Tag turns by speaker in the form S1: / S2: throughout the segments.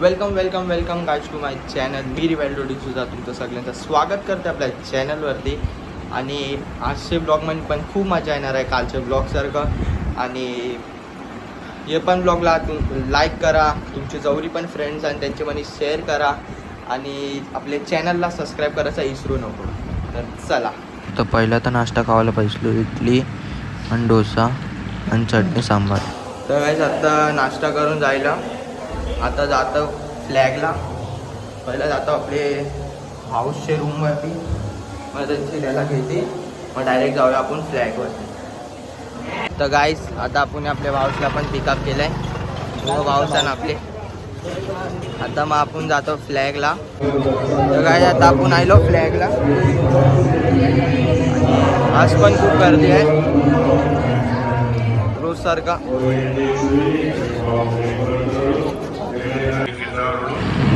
S1: Welcome welcome welcome guys to my channel. मी रिवेल्डो सुद्धा तुमचं सगळ्यांचं स्वागत करते आपल्या चॅनलवरती. आणि आजचे ब्लॉगमध्ये पण खूप मजा येणार आहे कालच्या ब्लॉगसारखं. आणि हे पण ब्लॉगला लाईक करा, तुमचे जवळी पण फ्रेंड्स आणि त्यांच्यामध्ये शेअर करा आणि आपल्या चॅनलला सबस्क्राईब करायचा विसरू नको. तर चला.
S2: तर पहिला तर नाश्ता खावायला पाहिजे इडली आणि डोसा आणि चटणी सांबार.
S1: तर गाईज आता नाश्ता करून जायला आता जातो फ्लॅगला. पहिला जातो आपले हाऊसचे रूमवरती, मग त्यांची त्याला घेते, मग डायरेक्ट जाऊया आपण फ्लॅगवरती. तर गाईज आता आपण आपल्या हाऊसला पण पिकअप केलं आहे, मग हाऊसन आपले. आता मग आपण जातो फ्लॅगला. तर गाईज आता आपण आलो फ्लॅगला. आज पण खूप गर्दी आहे रोजसारखा.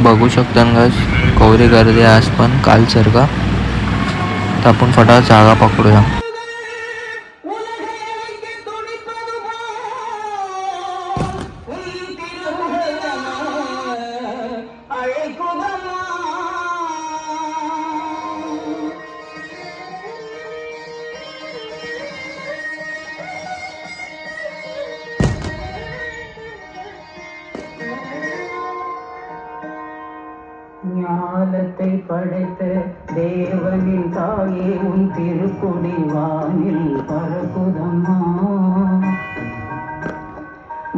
S2: बघू शकता ना गाइस, कवरी गर्दी आज पण कालसारखा. तर आपण फटाफट जागा पकडूया.
S3: ஞாலத்தை படைத்த தேவனின் தாயே உன் திருக்குடி வானில் பரப்புதம்மா.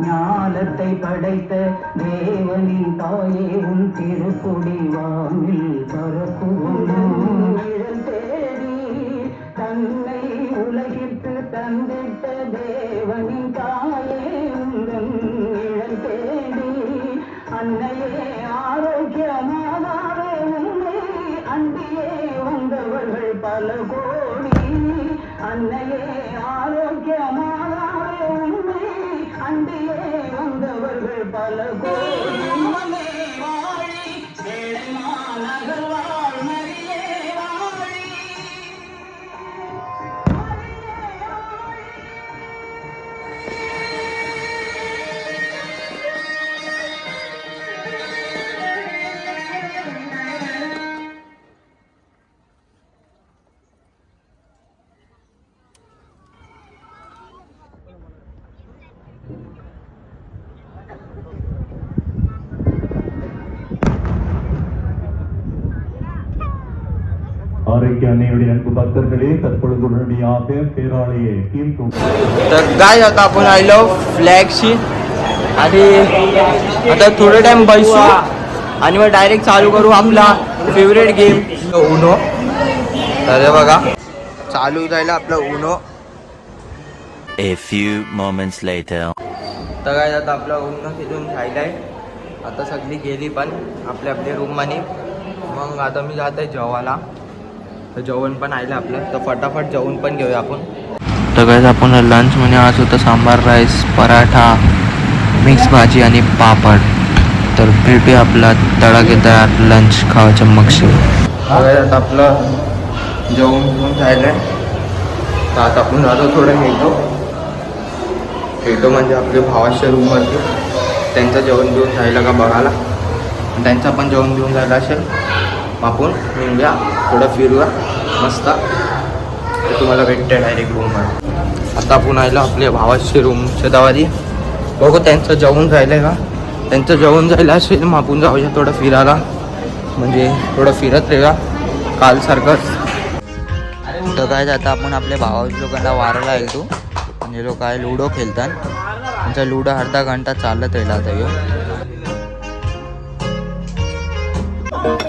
S3: ஞாலத்தை படைத்த தேவனின் தாயே உன் திருக்குடி வானில் பரப்புதம்மா. நிழல் தேடி தன்னை உலகிற்கு தந்திட்ட தேவனின் தாயே உந்தன் நிழல் தேடி அன்னையே ஆரோக்கியமானாரே உன்னை அண்டியே வந்தவர்கள் பல கோடி. அன்னையே ஆரோக்கியமானாரே உன்னை அண்டியே வந்தவர்கள் பல கோடி. மனே வாழி நகர் வாழ் மரியே வாழி.
S4: ஆரோக்கிய அன்னையுடைய அன்பு பக்தர்களே, தற்பொழுது உடனடியாக பேராலய
S1: तर काय आता आपण आलो फ्लॅगशी. आणि आता थोडं टाइम बसू आणि मग डायरेक्ट चालू करू आपला फेवरेट गेम उनो. तर बघा चालू जायला आपलं Uno.
S2: A few moments later.
S1: तर काय आता आपला उनो तिथून राहिलाय. आता सगळी गेली पण आपल्या आपल्या रूममध्ये. मग आता मी जात आहे जेवायला. तर जेवण पण आलं आपलं, तर फटाफट जेवण पण घेऊया आपण.
S2: तर गाइस आपण लंच मध्ये आज होतं सांबार राईस, पराठा, मिक्स भाजी आणि पापड. तर भेटूया आपला तडाखेदार लंच खावायच्या मगशी.
S1: आता आपलं जेवण घेऊन राहिलं आहे. तर आता आपण जातो थोडं खेळतो म्हणजे आपल्या भावाच्या रूमवरती. त्यांचं जेवण घेऊन राहिलं का बघायला, त्यांचं पण जेवण घेऊन राहिलं असेल. आपण निघूया थोडं फिरूया मस्त. तर तुम्हाला भेटते डायरेक्ट रूमवर. आता आपण आलो आपल्या भावाची रूमच्या दावारी. बघू त्यांचं जेवण राहिलं आहे का. त्यांचं जेवण जायला असेल मग आपण जाऊया थोडं फिरायला, म्हणजे थोडं फिरत राहूया कालसारखंच.
S2: तर काय आता आपण आपल्या भावाच्या लोकांना वारायला येतो. म्हणजे लोक आहे लुडो खेळतात. त्यांचा लुडो अर्धा घंटा चालत राहिला आता ह्यो.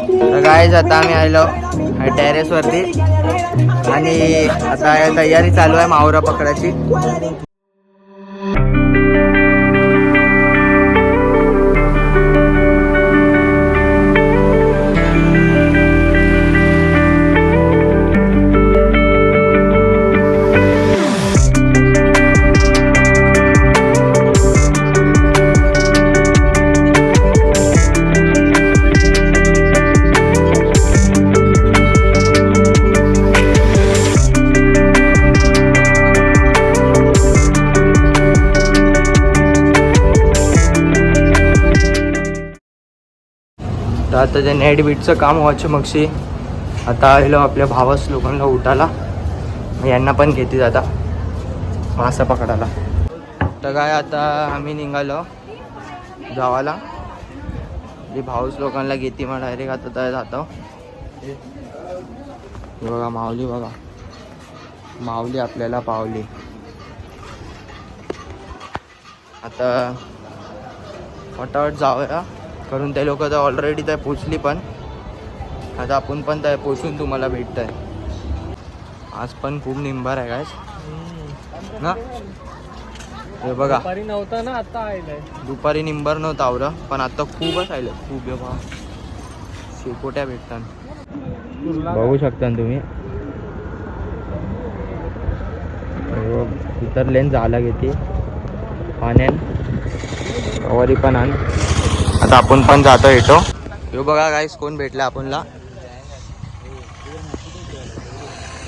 S1: तर गाईज आता आम्ही आलो टेरेसवरती आणि आता तयारी चालू आहे मावरा पकडायची. तर आता ते नेट बीटचं काम व्हायचं मगशी आता आलेलो आपल्या भावास लोकांना उठाला, मग यांना पण घेते आता मासा पकडायला. तर काय आता आम्ही निघालो गावाला, जे भाऊस लोकांना घेते मग डायरेक्ट आता तर जातो. बघा माऊली, बघा माऊली आपल्याला पावली. आता फटाफट जाऊया, करून ते लोक तर ऑलरेडी त्या पोचली, पण आता आपण पण त्या पोचून तुम्हाला भेटत आहे. आज पण खूप निंबार आहे काय ना, हे बघा
S5: दुपारी नव्हता ना, आता आलाय.
S1: दुपारी निंबार नव्हतं आवरं, पण आता खूपच आलं, खूप बघा शेकोट्या भेटतात, बघू शकता तुम्ही. इतर लेन झाला घेते पाण्यान कवारी पण आण. आता आपण पण जातो येतो. यो बघा गाईस कोण भेटला आपणला,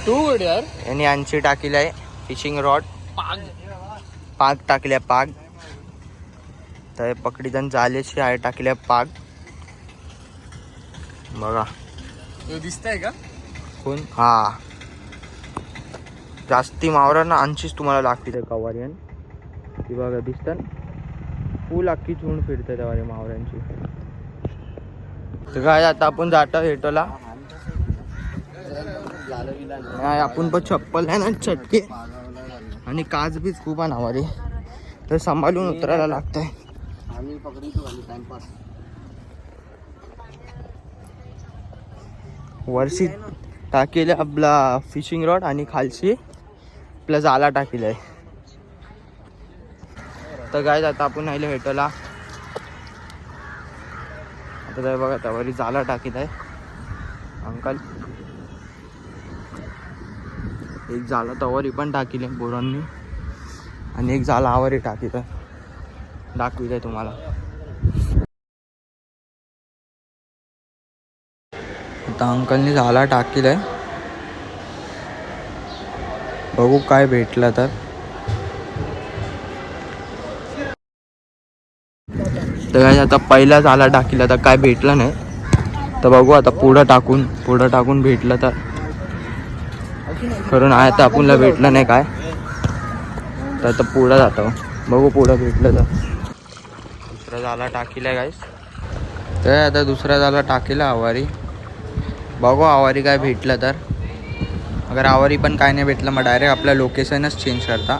S5: तू यार
S1: यांनी आणशी टाकीला आहे फिशिंग रॉड, पाग टाकल्या पाग, तर पकडीतन जालेची आहे टाकल्या पाग. बघा
S5: दिसतंय का
S1: कोण, हा जास्ती मावरांना आणशीच तुम्हाला लागते त्या कवारी. ती बघा दिसतात फुल अख्खी झुंड फिरते त्या मावऱ्यांची. तर काय आता आपण जातो हेटोला, नाही आपण पण चप्पल आहे ना चटके आणि काच बीच खूप आहे नावारे, तर सांभाळून उतरायला लागतंय. वरशी टाकेले आपला फिशिंग रॉड आणि खालची आपला जाला टाकेलाय. तर काय आता आपण आलो हेटोला, आता काय बघा त्यावरी जाला टाकीत आहे अंकल. एक जाला तवरी पण टाकीले पोरांनी आणि एक जाला आवरी टाकीत आहे, दाखवित आहे तुम्हाला. आता अंकलने जाला टाकीलाय, बघू काय भेटलं तर. तर काय आता पहिला जाला टाकीला तर काय भेटलं नाही, तर बघू आता पुढं टाकून भेटलं तर करून आहे. तर आपणला भेटलं नाही काय, तर आता पुढं जातो, बघू पुढं भेटलं तर. दुसरा जाला टाकीला गाईस, तर आता दुसरा जाला टाकीला आवारी, बघू आवारी काय भेटलं तर. अगर आवारी पण काय नाही भेटलं मग डायरेक्ट आपलं लोकेशनच चेंज करता,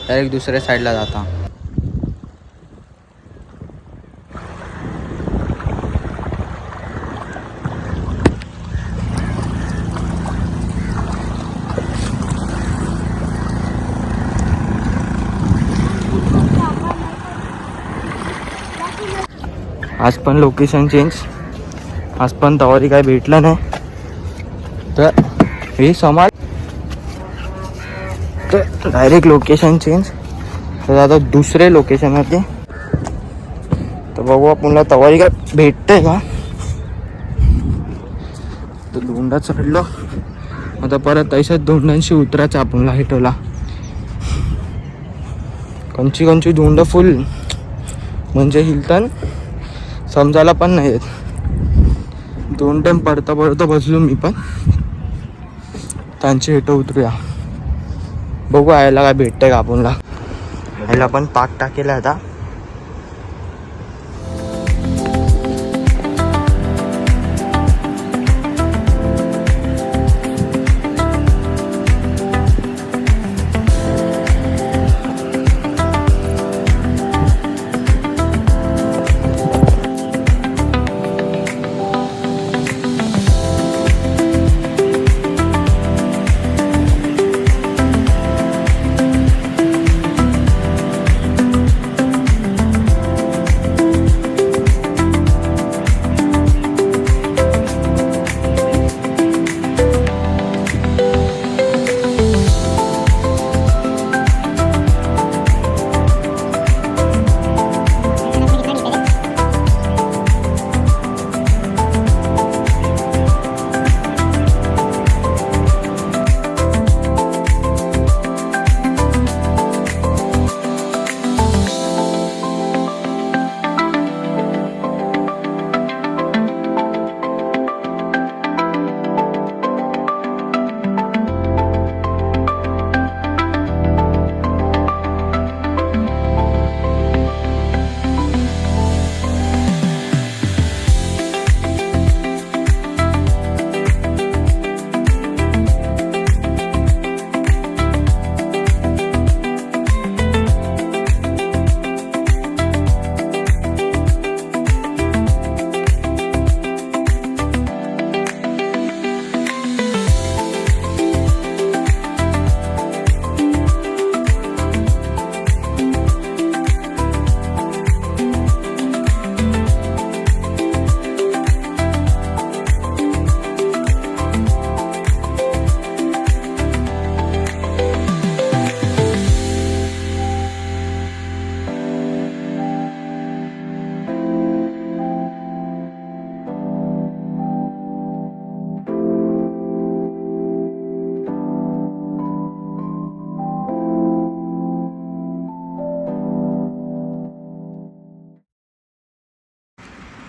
S1: डायरेक्ट दुसऱ्या साईडला जाता. आज पण लोकेशन चेंज, आज पण तवारी काय भेटलं नाही, तर हे समाज तर डायरेक्ट लोकेशन चेंज. तर आता दुसरे लोकेशनवरती, तर बघू आपल्याला तवारी काय भेटतंय का. तर धोंडा चढलो, आता परत तशाच धोंडांशी उतरायचं आपल्याला हेटोला. कंची धोंड फुल म्हणजे हिलतन समजायला पण नाही येत. 2 टाइम पडता बसलो मी पण. त्यांची हेटं उतरूया, बघू यायला काय भेटतंय का आपणला. यायला पण पाक टाकेला आता.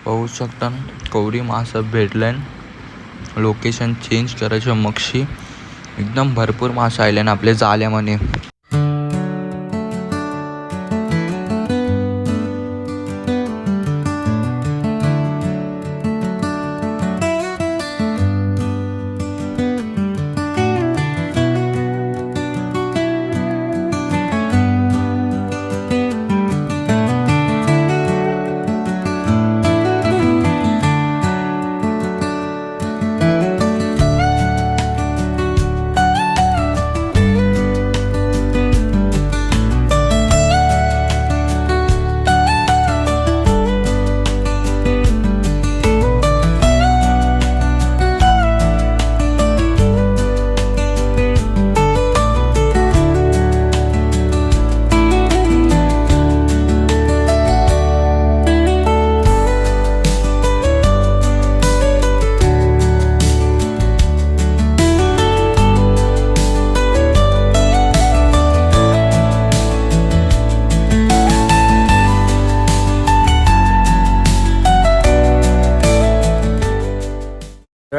S2: पाहू शकता कवरी मासं भेटलं. लोकेशन चेंज करायचं मगशी एकदम भरपूर मासे आले ना आपले जाल्यामध्ये.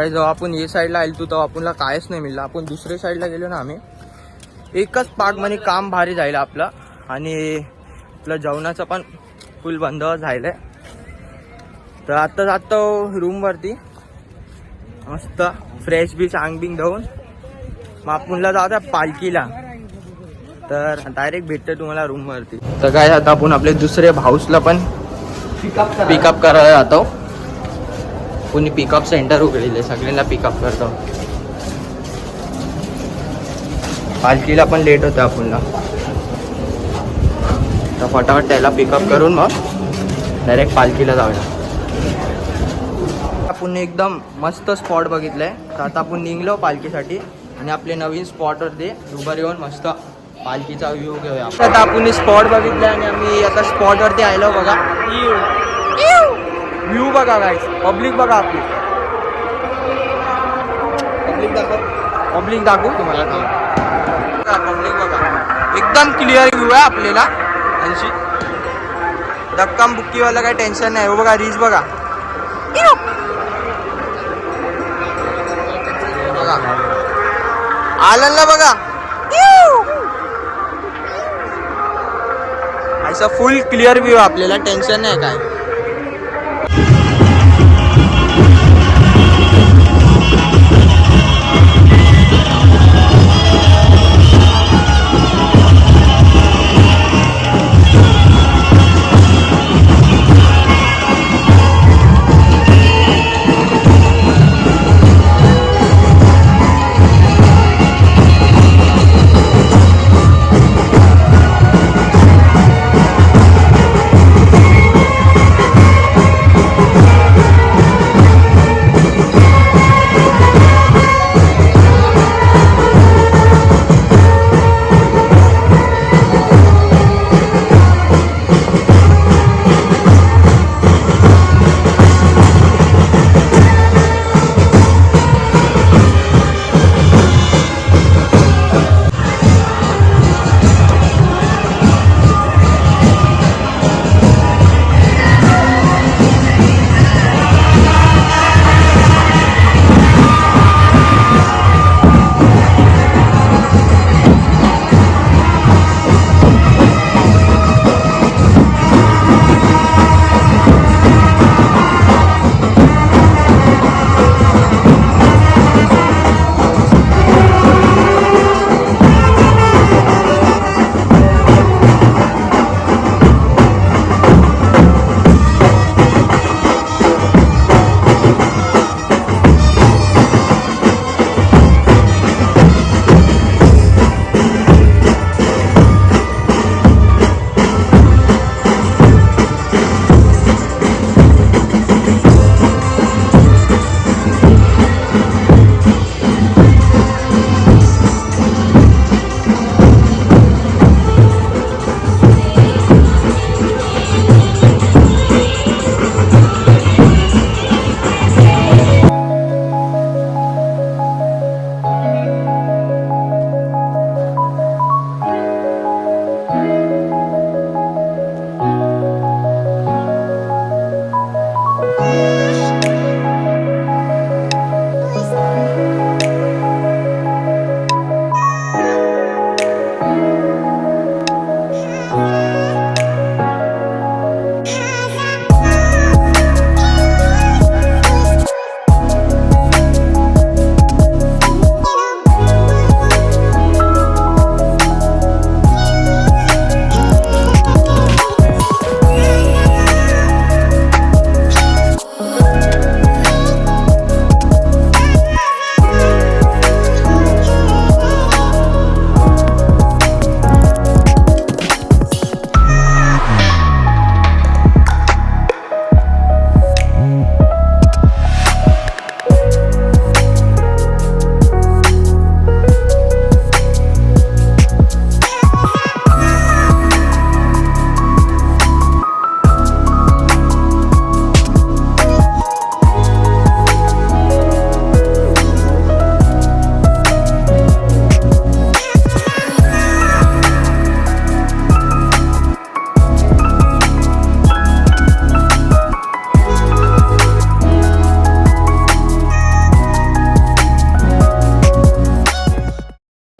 S1: जेव्हा आपण ये साईडला आलो तेव्हा आपल्याला कायच नाही मिळलं. आपण दुसऱ्या साईडला गेलो ना आम्ही. एकच पार्क मध्ये काम भारी जायला आपलं आणि आपलं जेवणाचं पण फुल बंद झालंय. तर आता जातो रूमवरती मस्त फ्रेश बीच आंग बिंग धुवून मग आपणला जाऊया पालखीला. तर डायरेक्ट भेटतं तुम्हाला रूमवरती. तर काय आता आपण आपले दुसरे हाऊसला पण पिकअप करायला जातो. कोणी पिकअप सेंटर उघडले सगळ्यांना पिकअप करतो. पालखीला पण लेट होतं आपणला. तर फटाफट त्याला पिकअप करून मग डायरेक्ट पालखीला जाऊया. आपण एकदम मस्त स्पॉट बघितलंय. तर आता आपण निघलो पालखीसाठी आणि आपले नवीन स्पॉटवरती उभं येऊन मस्त पालखीचा व्ह्यू घेऊया. आता आपण स्पॉट बघितलाय आणि आम्ही आता स्पॉटवरती आलो. बघा व्ह्यू बघा गाईस. पब्लिक बघा आपली. पब्लिक दाखवू तुम्हाला. पब्लिक बघा एकदम क्लिअर व्ह्यू आहे आपल्याला. त्यांची धक्कम बुक्कीवाला काही टेन्शन नाही. हो बघा रीच बघा. बघा आलं ना बघा. असं फुल क्लिअर व्ह्यू आपल्याला. टेन्शन नाही काय.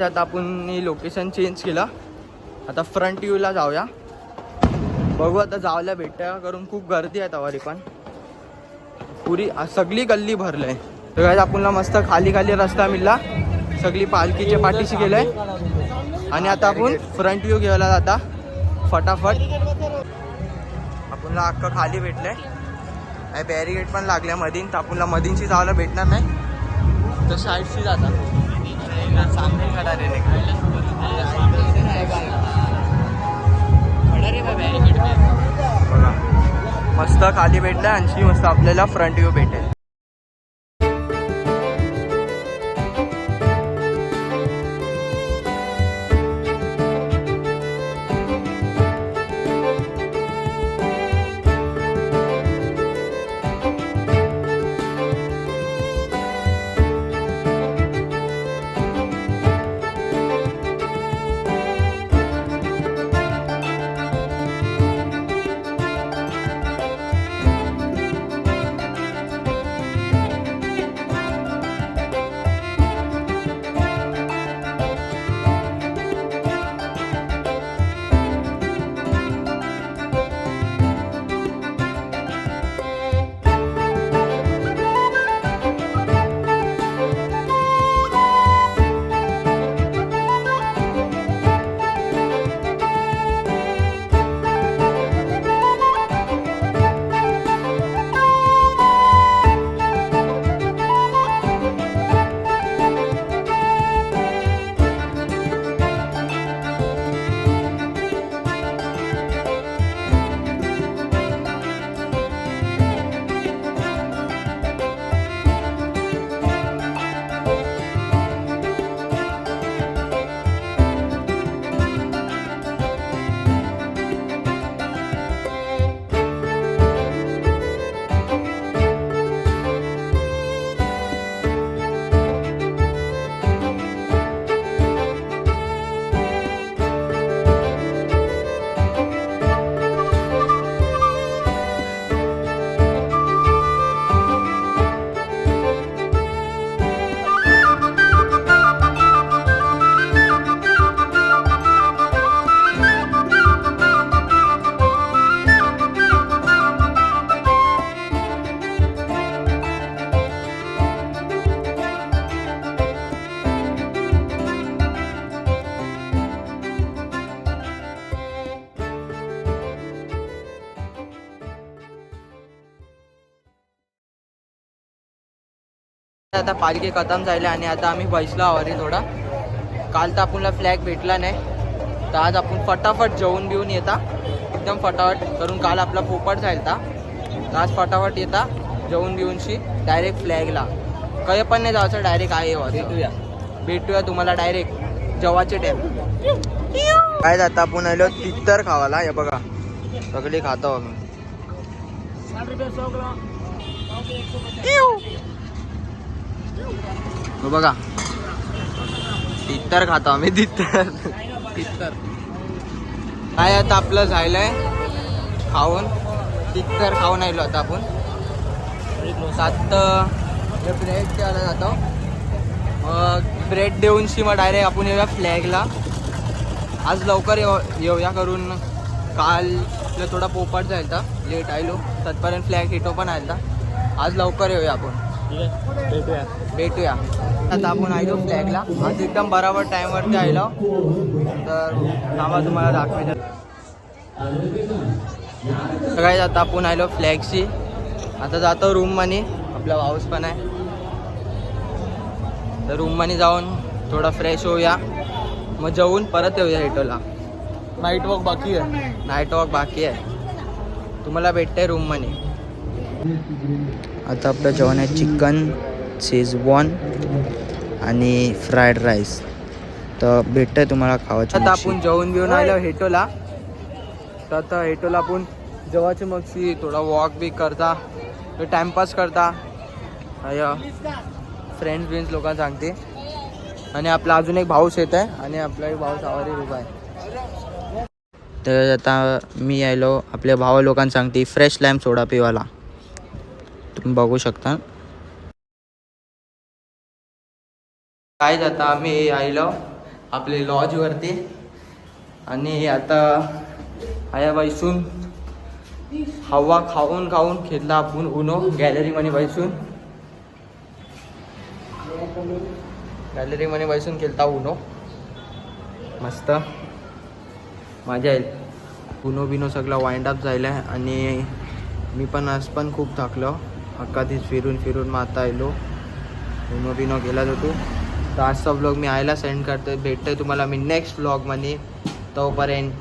S1: आता आपण लोकेशन चेंज केलं. आता फ्रंट व्ह्यूला जाऊया. बघू आता जावल्या भेटतं करून खूप गर्दी आहे तवारी पण पुरी सगळी गल्ली भरलं आहे. तर काय आपल्याला मस्त खाली खाली रस्ता मिळाला. सगळी पालखीच्या पाठीशी गेलंय आणि आता आपण फ्रंट व्ह्यू घ्यायला जाता फटाफट. आपल्याला अख्खं खाली भेटलंय. बॅरिगेट पण लागल्या मधीन तर आपल्याला मधीनशी जायला भेटणार नाही तर साईडशी जाता बघा मस्त खाली भेटलं आणि मस्त आपल्याला फ्रंट व्ह्यू भेटेल. आता पालखी खतम झाली आणि आता आम्ही बसलो आवारी थोडा. काल तर आपल्याला फ्लॅग भेटला नाही तर आज आपण फटाफट जेवून बिवून येता एकदम फटाफट करून. काल आपला पोपट जायला तर आज फटाफट येता जेवून बिवूनशी डायरेक्ट फ्लॅगला. काही पण नाही जायचं डायरेक्ट आहे भेटूया तुम्हाला डायरेक्ट जेवायचे टाईम. काय जाता आपण आलो तित्तर खावाला. हे बघा सगळी खातो आम्ही. बघा तित्तर खातो आम्ही. तित्तर काय आता आपलं झालंय खाऊन. तित्तर खाऊन आलो आता आपण. सात ब्रेड द्यायला जातो. मग ब्रेड देऊनशी मग डायरेक्ट आपण येऊया फ्लॅगला. आज लवकर येऊया करून. काल थोडा पोपट जायचा लेट आलो तत्पर्यंत फ्लॅग हिटो पण आलता. आज लवकर येऊया आपण. भेटूया आता आपण आलो फ्लॅगला. आज एकदम बरोबर टाईमवरती आलो तर थांबा तुम्हाला दाखवायचं. सगळ्यात आता आपण आलो फ्लॅगशी. आता जातो रूम मनी. आपला हाऊस पण आहे तर रूम मनी जाऊन थोडा फ्रेश होऊया मग जेवून परत येऊया हिटोला.
S5: नाईट वॉक बाकी आहे.
S1: नाईट वॉक बाकी आहे. तुम्हाला भेटते रूम मनी.
S2: आता आपलं जेवण आहे चिकन शेजवान आणि फ्राईड राईस. तर भेटतंय तुम्हाला खावायचं.
S1: आता आपण जेवून बिवून आलो हेटोला. तर आता हेटोला आपण जेवायचे मग थोडा वॉक बी करता टाइमपास करता फ्रेंड्स बिन्स लोकांना सांगते. आणि आपला अजून एक भाऊस येत आहे आणि आपला एक भाऊस आवारी उभा आहे.
S2: तर आता मी आलो आपल्या भावा लोकांना सांगते फ्रेश लाईम सोडा पिवाला. तुम्ही बघू शकता.
S1: काय जाता आम्ही आलो आपले लॉजवरती. आणि आता आया बैसून हवा खाऊन खाऊन खेळला आपण उनो गॅलरीमध्ये बैसून खेळता उनो. मस्त मजा येईल. उनो बिनो सगळं वाइंड अप झालं आहे. आणि मी पण आज पण खूप थकलो. अख्खा फिरून फिरून मग आता आलो. उनो बिनो गेला जातो. तर आजचा व्लॉग मी आयला सेंड करतोय. भेटतोय तुम्हाला मी नेक्स्ट व्लॉगमध्ये. तोपर्यंत